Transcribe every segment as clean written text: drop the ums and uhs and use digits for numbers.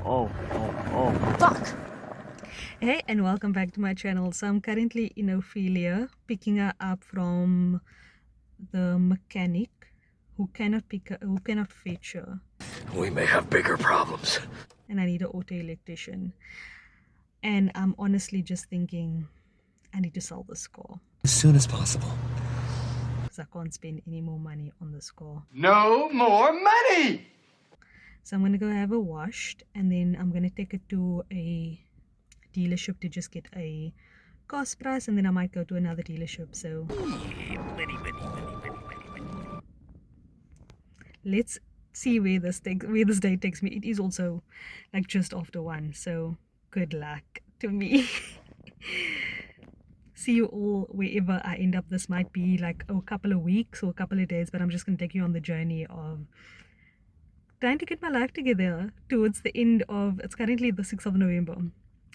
Fuck! Hey, and welcome back to my channel. So I'm currently in Ophelia, picking her up from the mechanic who cannot fetch her. We may have bigger problems. And I need an auto electrician. And I'm honestly just thinking I need to sell this car As soon as possible. because I can't spend any more money on this car. No more money! So I'm gonna go have it washed, and then I'm gonna take it to a dealership to just get a cost price, and then I might go to another dealership. So let's see where this day takes me. It is also like just after 1, so good luck to me. See you all wherever I end up. This might be like a couple of weeks or a couple of days, but I'm just gonna take you on the journey of trying to get my life together towards the end of, it's currently the 6th of November.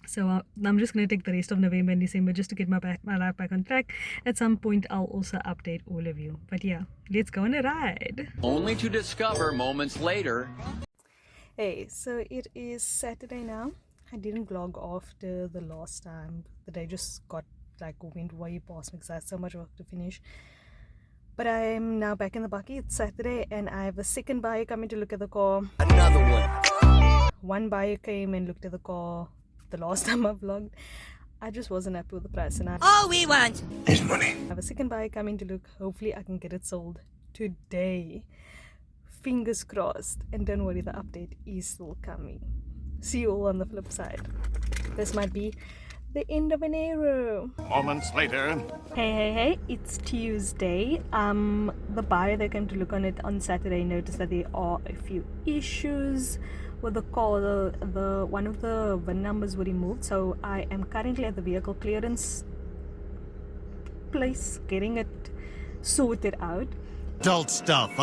So I'm just going to take the rest of November and December just to get my life back on track. At some point, I'll also update all of you. But yeah, let's go on a ride. Only to discover moments later. Hey, so it is Saturday now. I didn't vlog after the last time. The day just went way past me because I had so much work to finish. But I'm now back in the bucket. It's Saturday and I have a second buyer coming to look at the car. Another one. One buyer came and looked at the car the last time I vlogged. I just wasn't happy with the price, and All we want Is money. I have a second buyer coming to look. Hopefully I can get it sold today. Fingers crossed. And don't worry, the update is still coming. See you all on the flip side. This might be the end of an era. Moments later. Hey, it's Tuesday. The buyer that came to look on it on Saturday noticed that there are a few issues with the car. The one of the VIN numbers were removed, so I am currently at the vehicle clearance place getting it sorted out. Adult stuff.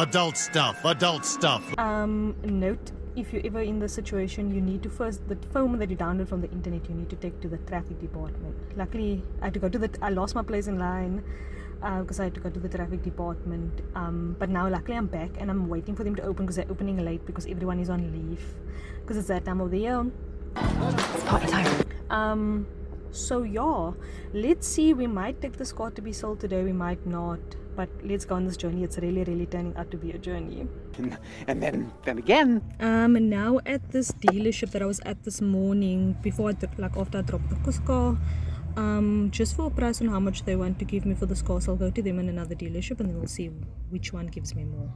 Note, if you're ever in this situation, you need to first, the phone that you download from the internet, you need to take to the traffic department. Luckily, I had to go to I lost my place in line because I had to go to the traffic department. But now, luckily, I'm back and I'm waiting for them to open because they're opening late because everyone is on leave because it's that time of the year. It's party time. So yeah, let's see. We might take this car to be sold today, we might not. But let's go on this journey. It's really turning out to be a journey. And then again. Now at this dealership that I was at this morning, before after I dropped the car, just for a price on how much they want to give me for this car, so I'll go to them in another dealership and then we'll see which one gives me more.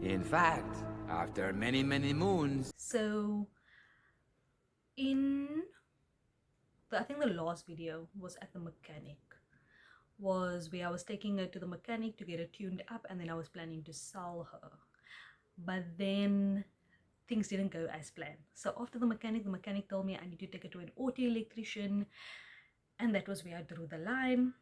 In fact, after many moons. So I think the last video was at the mechanic, was where I was taking her to the mechanic to get her tuned up, and then I was planning to sell her, but then things didn't go as planned. So after the mechanic told me I need to take her to an auto electrician, and that was where I drew the line.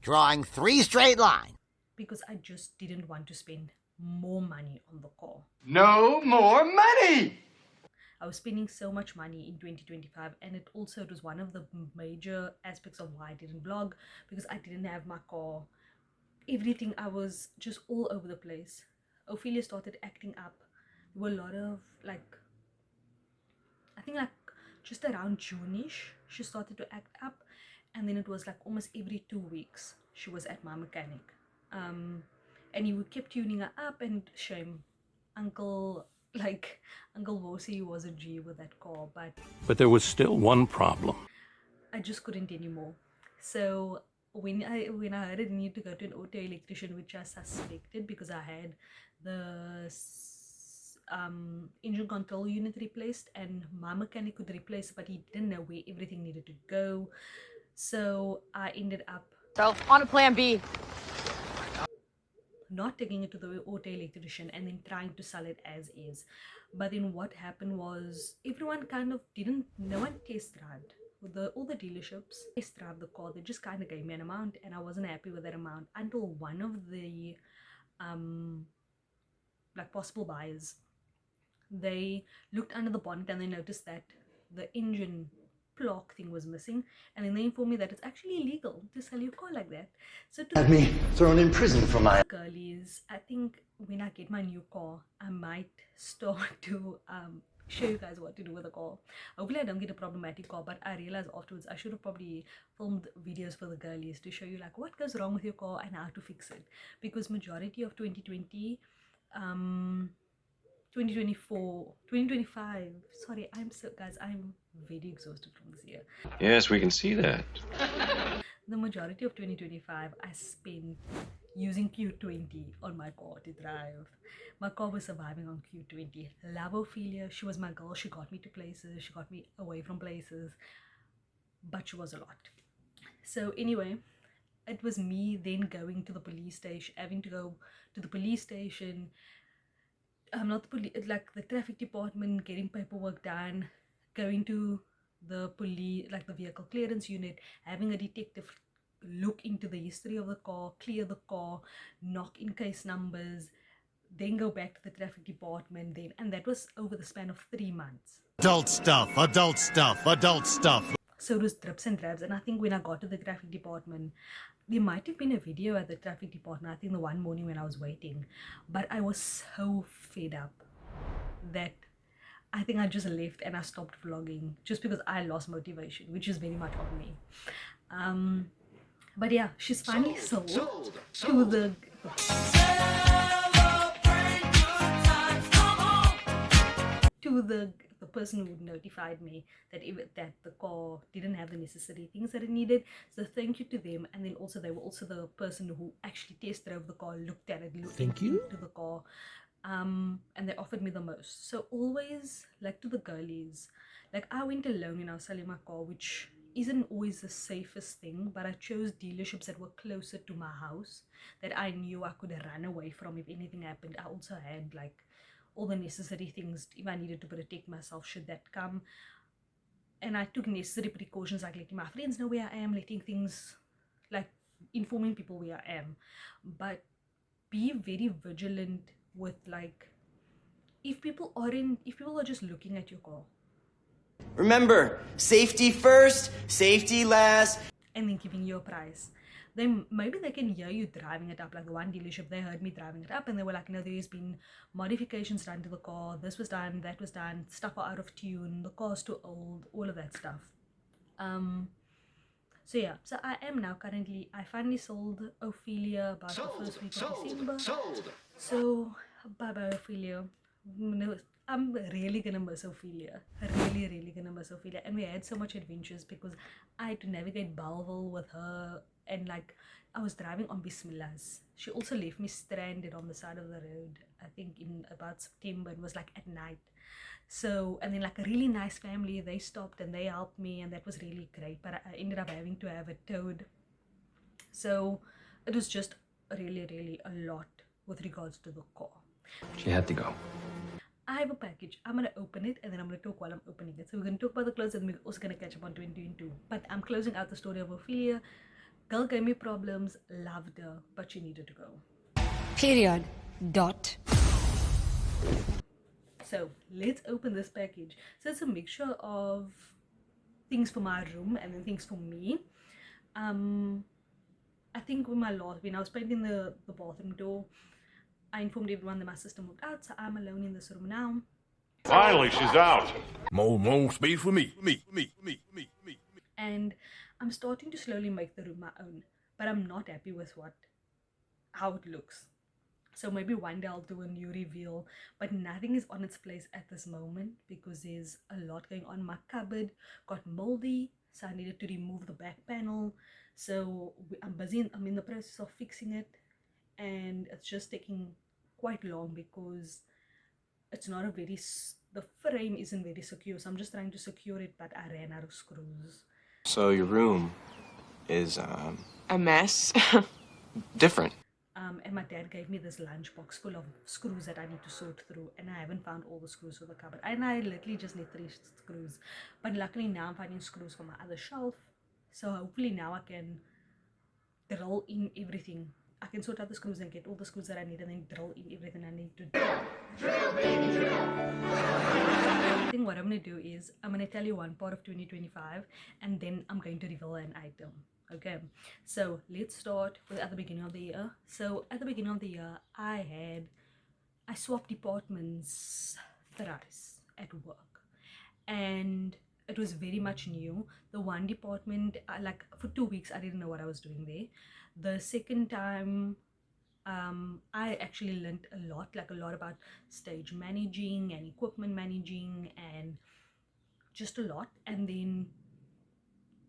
Drawing 3 straight lines. Because I just didn't want to spend more money on the car. No more money! I was spending so much money in 2025, and it was one of the major aspects of why I didn't vlog, because I didn't have my car. Everything, I was just all over the place. Ophelia started acting up. There were a lot of I think just around June-ish, she started to act up, and then it was like almost every 2 weeks she was at my mechanic. And he kept tuning her up, and shame, Uncle Wosi was a G with that car, But there was still one problem. I just couldn't anymore. So when I heard I need to go to an auto electrician, which I suspected because I had the engine control unit replaced, and my mechanic could replace it, but he didn't know where everything needed to go. So I ended up On to plan B. not taking it to the auto electrician and then trying to sell it as is. But then what happened was everyone no one test drove. All the dealerships test drive the car. They just kind of gave me an amount, and I wasn't happy with that amount until one of the possible buyers, they looked under the bonnet and they noticed that the engine plaque thing was missing, and then they informed me that it's actually illegal to sell your car like that. So to Had me thrown in prison for my... girlies, I think when I get my new car, I might start to show you guys what to do with the car. Hopefully I don't get a problematic car, but I realized afterwards I should have probably filmed videos for the girlies to show you like what goes wrong with your car and how to fix it, because majority of 2020 2024 2025, sorry, I'm very exhausted from this year. Yes, we can see that. The majority of 2025 I spent using Q20 on my car to drive. My car was surviving on Q20. Love Ophelia, she was my girl. She got me to places, she got me away from places, but she was a lot. So anyway, it was me then going to the police station, having to go to the police station, not the police, like the traffic department, getting paperwork done, going to the police, like the vehicle clearance unit, having a detective look into the history of the car, clear the car, knock in case numbers, then go back to the traffic department, then, and that was over the span of 3 months. Adult stuff, adult stuff, adult stuff. So it was drips and drabs, and I think when I got to the traffic department, there might have been a video at the traffic department, I think the one morning when I was waiting, but I was so fed up that I think I just left and I stopped vlogging just because I lost motivation, which is very much on me. But yeah, she's finally sold to the person who notified me that that the car didn't have the necessary things that it needed. So thank you to them. And then also they were also the person who actually test drove the car, looked at it, looked into the car, and they offered me the most. So always, like, to the girlies, like, I went alone when I was selling my car, which isn't always the safest thing, but I chose dealerships that were closer to my house, that I knew I could run away from if anything happened. I also had like all the necessary things if I needed to protect myself should that come, and I took necessary precautions, like letting my friends know where I am, letting things, like informing people where I am. But be very vigilant with, like, if people are just looking at your car, remember, safety first, safety last, and then giving you a price, then maybe they can hear you driving it up. Like the one dealership, they heard me driving it up and they were like, no, there's been modifications done to the car, this was done, that was done, stuff are out of tune, the car's too old, all of that stuff. So yeah, so I am now currently, I finally sold Ophelia about the first week of December. So bye bye Ophelia. No, I'm really gonna miss Ophelia. Really gonna miss Ophelia. And we had so much adventures because I had to navigate Belleville with her, and like I was driving on Bismillah's. She also left me stranded on the side of the road, I think in about September. It was like at night. So, and then like a really nice family, they stopped and they helped me, and that was really great. But I ended up having to have it towed. So it was just really a lot with regards to the car. She had to go. I have a package. I'm gonna open it and then I'm gonna talk while I'm opening it. So we're gonna talk about the clothes and we're also gonna catch up on 2022. But I'm closing out the story of Ophelia. Girl gave me problems, loved her, but she needed to go. Period. Dot. So let's open this package. So it's a mixture of things for my room and then things for me. I think when I was painting the bathroom door, I informed everyone that my sister moved out, so I'm alone in this room now. Finally, she's out. More space for me. And I'm starting to slowly make the room my own, but I'm not happy with how it looks. So maybe one day I'll do a new reveal, but nothing is on its place at this moment because there's a lot going on. My cupboard got moldy, so I needed to remove the back panel. So I'm in the process of fixing it, and it's just taking quite long because it's not the frame isn't very secure, so I'm just trying to secure it, but I ran out of screws. So your room is a mess. different. And my dad gave me this lunchbox full of screws that I need to sort through, and I haven't found all the screws for the cupboard, and I literally just need 3 screws. But luckily now I'm finding screws for my other shelf, so hopefully now I can drill in everything. I can sort out the screws and get all the screws that I need, and then drill in everything I need to drill. I think what I'm going to do is I'm going to tell you one part of 2025 and then I'm going to reveal an item. Okay, so let's start with at the beginning of the year. So at the beginning of the year, I swapped departments thrice at work, and it was very much new. The one department, like for 2 weeks, I didn't know what I was doing there. The second time, I actually learned a lot about stage managing and equipment managing and just a lot. And then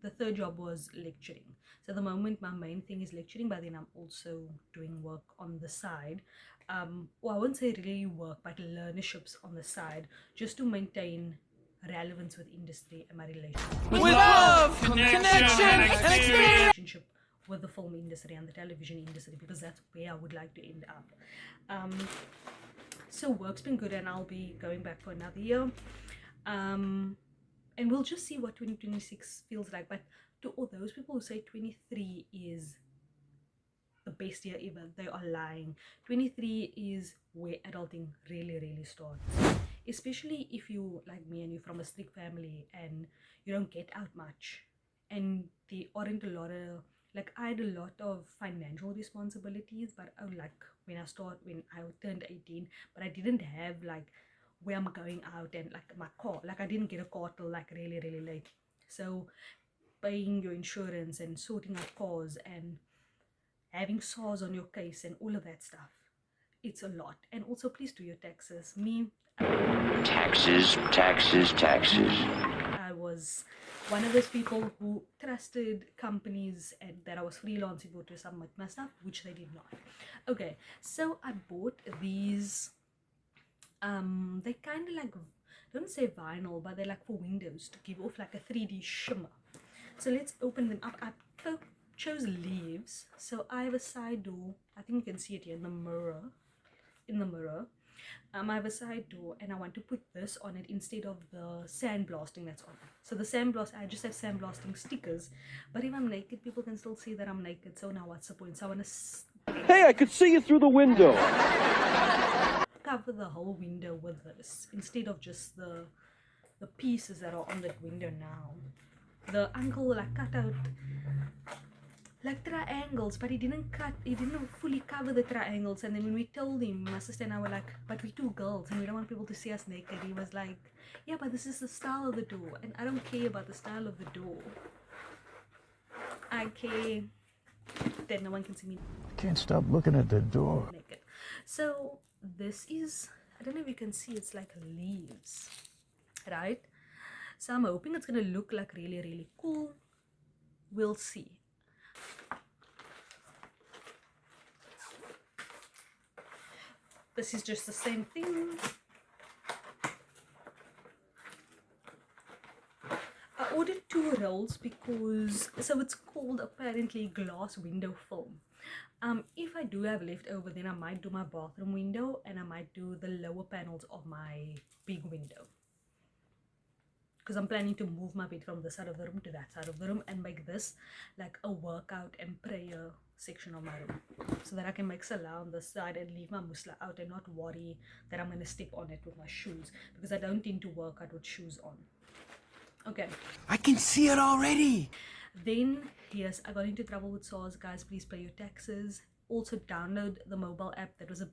the third job was lecturing. So at the moment my main thing is lecturing, but then I'm also doing work on the side. Well, I wouldn't say really work, but learnerships on the side, just to maintain relevance with industry and my relationship With love, connection, and experience. relationship with the film industry and the television industry, because that's where I would like to end up. So work's been good and I'll be going back for another year. And we'll just see what 2026 feels like. But to all those people who say 23 is the best year ever, they are lying. 23 is where adulting really starts. Especially if you, like me, and you're from a strict family and you don't get out much. And there aren't a lot of, like, I had a lot of financial responsibilities, but when I turned 18, but I didn't have like where I'm going out and like my car, like I didn't get a car till like really late. So paying your insurance and sorting out cars and having SARS on your case and all of that stuff, it's a lot. And also please do your taxes. Taxes. I was one of those people who trusted companies and that I was freelancing for to submit my stuff, which they did not. Okay, so I bought these they kind of like, don't say vinyl, but they're like for windows to give off like a 3D shimmer. So let's open them up. I chose leaves. So I have a side door. I think you can see it here in the mirror. I have a side door and I want to put this on it instead of the sandblasting that's on it. So the sandblast, I just have sandblasting stickers, but if I'm naked, people can still see that I'm naked. So now what's the point? So I want to Hey, I could see you through the window. Cover the whole window with this instead of just the pieces that are on that window now. The uncle like cut out like triangles, but he didn't fully cover the triangles. And then when we told him, my sister and I were like, but we're two girls and we don't want people to see us naked, he was like, yeah, but this is the style of the door and I don't care about the style of the door. I care that no one can see me I can't stop looking at the door. naked. So this is, I don't know if you can see, it's like leaves, right? So I'm hoping it's gonna look like really cool. We'll see. This is just the same thing. I ordered 2 rolls because, so it's called apparently glass window film. If I do have leftover, then I might do my bathroom window and I might do the lower panels of my big window, because I'm planning to move my bed from this side of the room to that side of the room and make this like a workout and prayer section of my room, so that I can make salah on this side and leave my musla out and not worry that I'm going to step on it with my shoes, because I don't tend to work out with shoes on. Okay, I can see it already. then yes, I got into trouble with SARS. Guys, please pay your taxes. Also download the mobile app. That was the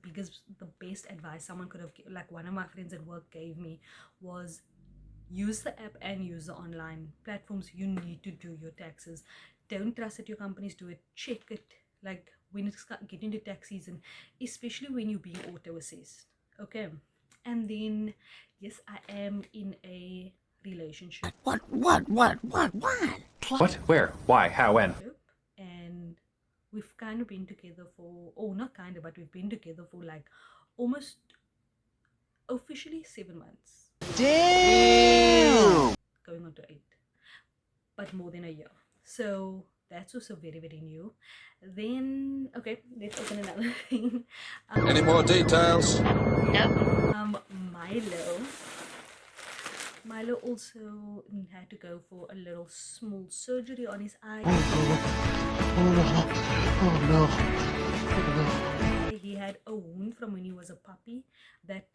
best advice someone could have, like one of my friends at work gave me, was use the app and use the online platforms. You need to do your taxes. Don't trust that your companies do it. Check it, like when it's getting into tax season, especially when you're being auto assessed. Okay, and then yes, I am in a relationship. What? What? Where? Why? How? When? And we've kind of been together for, oh, not kind of, but we've been together for like almost officially 7 months. Damn! Going on to 8, but more than a year. So that's also very new. Then okay, let's open another thing. Any more details? Milo also had to go for a little small surgery on his eye. Oh no. He had a wound from when he was a puppy that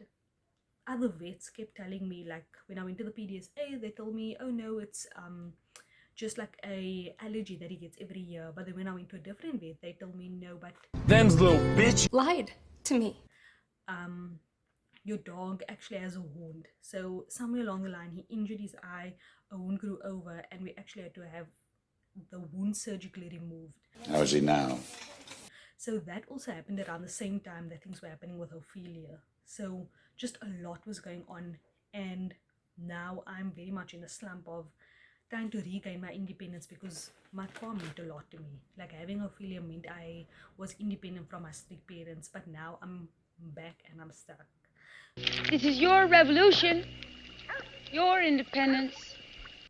other vets kept telling me, like when I went to the PDSA, they told me, oh no, it's just like a allergy that he gets every year. But then when I went to a different vet, they told me no, but Them's little bitch Lied to me. your dog actually has a wound. So somewhere along the line, he injured his eye, a wound grew over, and we actually had to have the wound surgically removed. How is he now? So that also happened around the same time that things were happening with Ophelia. So just a lot was going on, and now I'm very much in a slump of trying to regain my independence, because my car meant a lot to me. Like having Ophelia meant I was independent from my strict parents, but now I'm back and I'm stuck. This is your revolution, your independence.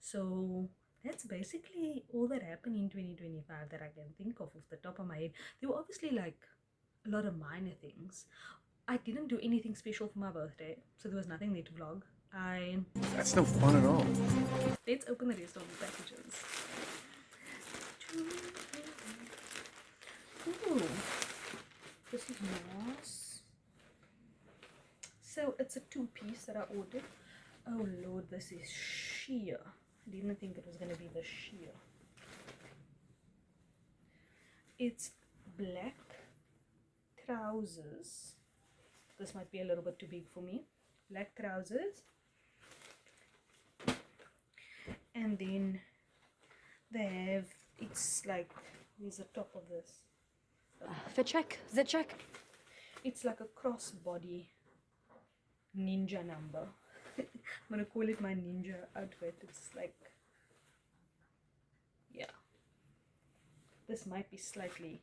So that's basically all that happened in 2025 that I can think of off the top of my head. There were obviously like a lot of minor things. I didn't do anything special for my birthday, so there was nothing there to vlog. That's no fun at all. Let's open the rest of the packages. Ooh, this is nice. So it's a 2-piece that I ordered. Oh lord, this is sheer. I didn't think it was going to be the sheer. It's black trousers. This might be a little bit too big for me. Black trousers. And then they have, it's like, here's the top of this. Fit check. Zit check. It's like a crossbody ninja number. I'm gonna call it my ninja outfit. It's like, yeah, this might be slightly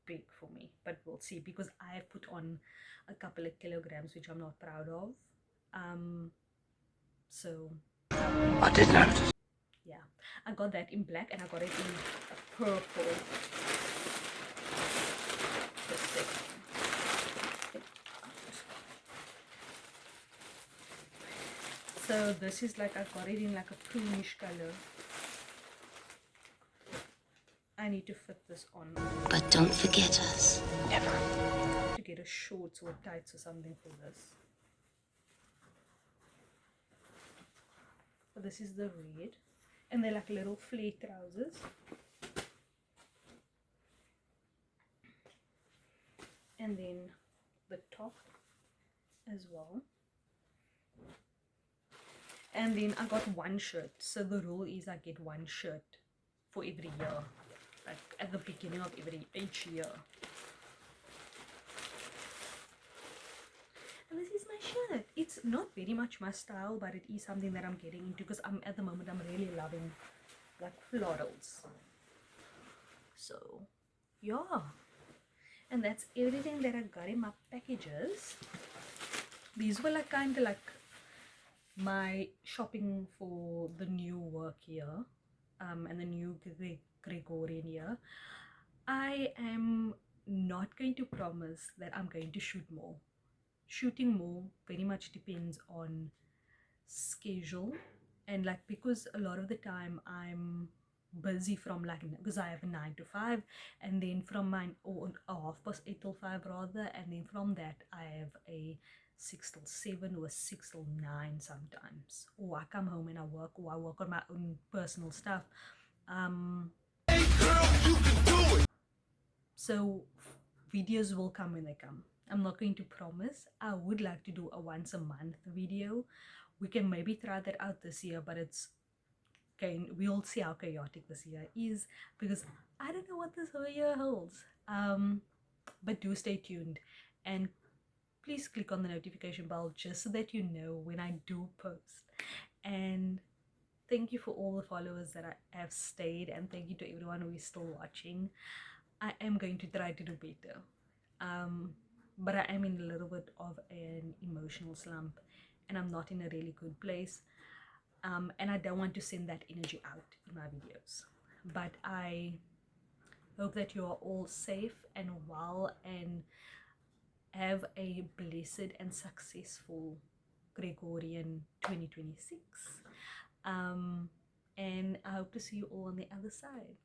big for me, but we'll see, because I have put on a couple of kilograms which I'm not proud of. So I did notice. yeah, I got that in black and I got it in a purple. So this is like, I got it in like a prunish color. I need to fit this on. But don't forget us. Never. To get a shorts or tights or something for this. So this is the red. And they're like little flare trousers. And then the top as well. And then I got one shirt. So the rule is I get one shirt for every year, like at the beginning of each year. And this is my shirt. It's not very much my style, but it is something that I'm getting into, because at the moment I'm really loving like florals. So yeah, and that's everything that I got in my packages. These were like kind of like my shopping for the new work year, and the new Gregorian year. I am not going to promise that I'm going to shoot more. Shooting more very much depends on schedule, and like, because a lot of the time I'm busy from like, because I have a 9 to 5, and then from my, or a 8:30 till 5 rather, and then from that I have a 6 till 7 or 6 till 9 sometimes, or I come home and I work, or I work on my own personal stuff. Hey girl, you can do it. So videos will come when they come. I'm not going to promise. I would like to do a once a month video. We can maybe try that out this year, but it's okay, we'll see how chaotic this year is, because I don't know what this whole year holds. But do stay tuned, and please click on the notification bell just so that you know when I do post. And thank you for all the followers that have stayed, and thank you to everyone who is still watching. I am going to try to do better, but I am in a little bit of an emotional slump, and I'm not in a really good place, and I don't want to send that energy out in my videos. But I hope that you are all safe and well, and have a blessed and successful Gregorian 2026, and I hope to see you all on the other side.